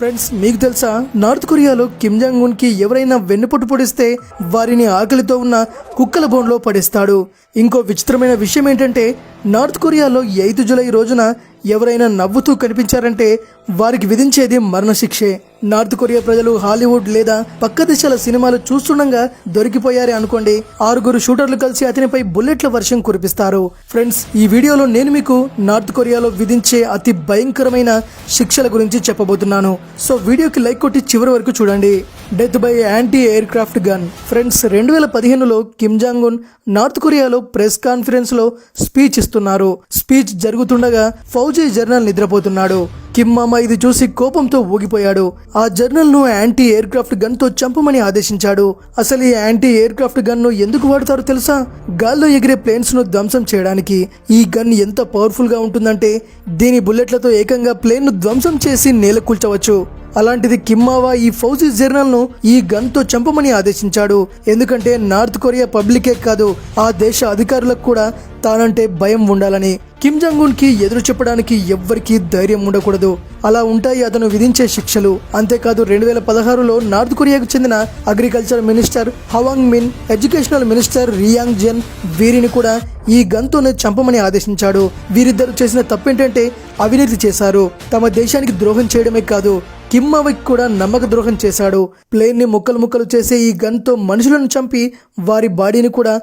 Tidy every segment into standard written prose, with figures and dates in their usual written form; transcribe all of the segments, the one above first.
Friends, మీకు తెలుసా north కొరియాలో కిమ్ జాంగ్ ఉన్ కి ఎవరైనా వెన్నుపోటు పొడిస్తే వారిని ఆకలితో ఉన్న కుక్కల బోన్లో పడేస్తాడు. ఇంకో విచిత్రమైన విషయం ఏంటంటే నార్త్ కొరియాలో 8 జూలై రోజున ఎవరైనా నవ్వుతూ కనిపించారంటే వారికి విధించేది మరణశిక్షే. నార్త్ కొరియా ప్రజలు హాలీవుడ్ లేదా పక్క దేశాల సినిమాలు చూస్తుండగా దొరికిపోయారే అనుకోండి, 6 షూటర్లు కలిసి అతనిపై బుల్లెట్ల వర్షం కురిపిస్తారు. ఫ్రెండ్స్, ఈ వీడియోలో నేను మీకు నార్త్ కొరియాలో విధించే అతి భయంకరమైన శిక్షల గురించి చెప్పబోతున్నాను. సో వీడియోకి లైక్ కొట్టి చివరి వరకు చూడండి. Death by anti aircraft gun. Friends, 2015లో కిమ్ జాంగ్ ఉన్ నార్త్ కొరియాలో ప్రెస్ కాన్ఫరెన్స్ లో స్పీచ్ ఇస్తున్నారు. స్పీచ్ జరుగుతుండగా ఫౌజీ జర్నల్ నిద్రపోతున్నాడు. కిమ్ మామ ఇది చూసి కోపంతో ఊగిపోయాడు. ఆ జర్నల్ ను యాంటీ ఎయిర్ క్రాఫ్ట్ గన్ తో చంపమని ఆదేశించాడు. అసలు ఈ యాంటీ ఎయిర్ క్రాఫ్ట్ గన్ ను ఎందుకు వాడతారో తెలుసా? గాల్లో ఎగిరే ప్లేన్స్ ను ధ్వంసం చేయడానికి. ఈ గన్ ఎంత పవర్ఫుల్ గా ఉంటుందంటే దీని బుల్లెట్లతో ఏకంగా ప్లేన్ ను ధ్వంసం చేసి నేల కూల్చవచ్చు. అలాంటిది కిమ్మావా ఈ ఫౌజీ జర్నల్ ను ఈ గన్ తో చంపమని ఆదేశించాడు. ఎందుకంటే నార్త్ కొరియా పబ్లికే కాదు, ఆ దేశ అధికారులకు కూడా తానంటే భయం ఉండాలని. కిమ్ జాంగ్ ఉన్ కి ఎదురు చెప్పడానికి ఎవ్వరికీ ధైర్యం ఉండకూడదు. అలా ఉంటాయి అతను విధించే శిక్షలు. అంతేకాదు 2016లో నార్త్ కొరియాకు చెందిన అగ్రికల్చర్ మినిస్టర్ హవాంగ్ మిన్, ఎడ్యుకేషనల్ మినిస్టర్ రియాంగ్ జెన్ వీరిని కూడా ఈ గన్తోనే చంపమని ఆదేశించాడు. వీరిద్దరు చేసిన తప్పేంటంటే అవినీతి చేశారు. తమ దేశానికి ద్రోహం చేయడమే కాదు, కిమ్మావకి కూడా నమ్మక ద్రోహం చేశాడు. ప్లేన్ ని ముక్కలు ముక్కలు చేసే ఈ గన్ తో మనుషులను చంపి వారి బాడీని కూడా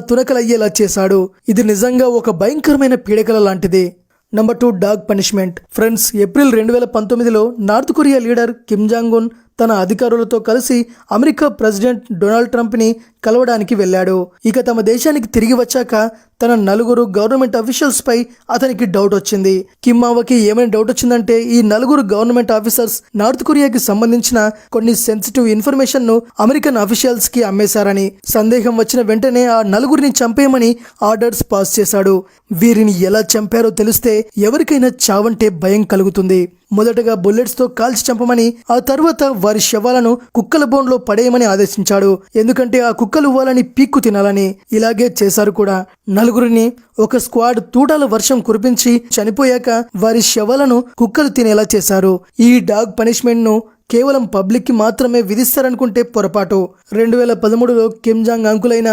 తునకలయ్యేలా చేశాడు. ఇది నిజంగా ఒక భయంకరమైన పీడకల లాంటిది. Number 2, dog punishment. Friends, April 2019లో North Korea leader Kim Jong Un తన అధికారులతో కలిసి అమెరికా ప్రెసిడెంట్ డొనాల్డ్ ట్రంప్ ని కలవడానికి వెళ్ళాడు. ఇక తమ దేశానికి తిరిగి వచ్చాక తన 4 గవర్నమెంట్ అఫీషియల్స్ పై అతనికి డౌట్ వచ్చింది. కిమ్ మావకి ఏమైనా డౌట్ వచ్చిందంటే ఈ 4 గవర్నమెంట్ ఆఫీసర్స్ నార్త్ కొరియాకి సంబంధించిన కొన్ని సెన్సిటివ్ ఇన్ఫర్మేషన్ ను అమెరికన్ అఫీషియల్స్ కి అమ్మేశారని. సందేహం వచ్చిన వెంటనే ఆ 4 చంపేయమని ఆర్డర్స్ పాస్ చేశాడు. వీరిని ఎలా చంపారో తెలిస్తే ఎవరికైనా చావంటే భయం కలుగుతుంది. మొదటగా బుల్లెట్స్ తో కాల్చి చంపమని, ఆ తర్వాత వారి శవాలను కుక్కల బోన్లో పడేయమని ఆదేశించాడు. ఎందుకంటే ఆ కుక్కలు వాళ్ళని పీక్కు తినాలని. ఇలాగే చేశారు కూడా. 4 ఒక స్క్వాడ్ తూటాల వర్షం కురిపించి చనిపోయాక వారి శవాలను కుక్కలు తినేలా చేశారు. ఈ డాగ్ పనిష్మెంట్ ను కేవలం పబ్లిక్ కి మాత్రమే విధిస్తారనుకుంటే పొరపాటు. 2013లో కిమ్ జాంగ్ అంకులైన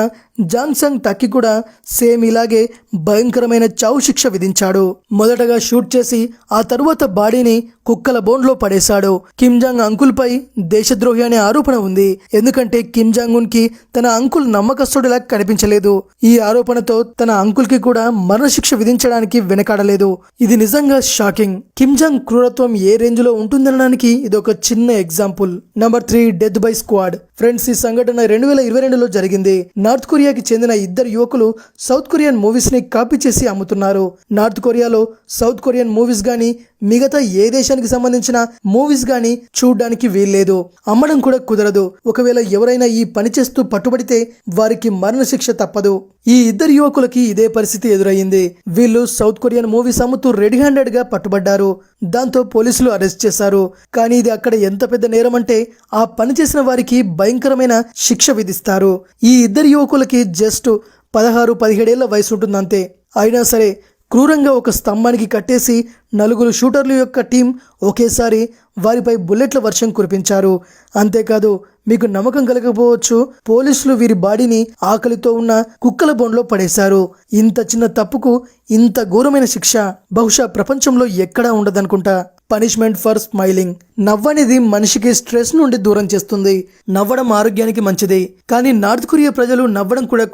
జాంగ్ సంగ్ టక్కి కూడా సేమ్ ఇలాగే భయంకరమైన చావు శిక్ష విధించాడు. మొదటగా షూట్ చేసి ఆ తరువాత బాడీని కుక్కల బోన్లో పడేశాడు. కిమ్ జాంగ్ అంకుల్ పై దేశద్రోహి అనే ఆరోపణ ఉంది. ఎందుకంటే కిమ్ జాంగ్ ఉన్ కి తన అంకుల్ నమ్మకస్తుడిలా కనిపించలేదు. ఈ ఆరోపణతో తన అంకుల్ కి కూడా మరణశిక్ష విధించడానికి వెనకాడలేదు. ఇది నిజంగా షాకింగ్. కిమ్ జాంగ్ క్రూరత్వం ఏ రేంజ్ లో ఉంటుందనడానికి ఇదొక చిన్న example. Number 3, death by squad. Friends, ఈ సంఘటన 2022లో జరిగింది. నార్త్ కొరియాకి చెందిన 2 యువకులు సౌత్ కొరియన్ మూవీస్ ని కాపీ చేసి అమ్ముతున్నారు. నార్త్ కొరియాలో సౌత్ కొరియన్ మూవీస్ గానీ మిగతా ఏ దేశానికి సంబంధించిన మూవీస్ గానీ చూడడానికి వీల్లేదు, అమ్మడం కూడా కుదరదు. ఒకవేళ ఎవరైనా ఈ పని చేస్తూ పట్టుబడితే వారికి మరణశిక్ష తప్పదు. ఈ 2 యువకులకి ఇదే పరిస్థితి ఎదురయ్యింది. వీళ్ళు సౌత్ కొరియన్ మూవీస్ అమ్ముతూ రెడీ హ్యాండెడ్ గా పట్టుబడ్డారు. దాంతో పోలీసులు అరెస్ట్ చేశారు. కానీ ఇది అక్కడ ఎంత పెద్ద నేరం అంటే ఆ పని చేసిన వారికి భయంకరమైన శిక్ష విధిస్తారు. ఈ 2 యువకులకి జస్ట్ 16-17 ఏళ్ల వయసు ఉంటుందంతే. అయినా సరే క్రూరంగా ఒక స్తంభానికి కట్టేసి 4 షూటర్ల యొక్క టీం ఒకేసారి వారిపై బుల్లెట్ల వర్షం కురిపించారు. అంతేకాదు, మీకు నమ్మకం కలగకపోవచ్చు, పోలీసులు వీరి బాడీని ఆకలితో ఉన్న కుక్కల బోన్లో పడేశారు. ఇంత చిన్న తప్పుకు ఇంత ఘోరమైన శిక్ష బహుశా ప్రపంచంలో ఎక్కడా ఉండదనుకుంటా. Punishment for smiling. నవ్వనేది మనిషికి స్ట్రెస్ నుండి దూరం చేస్తుంది. నవ్వడం ఆరోగ్యానికి మంచిది. కానీ నార్త్ కొరియా ప్రజలు నవ్వడం కూడా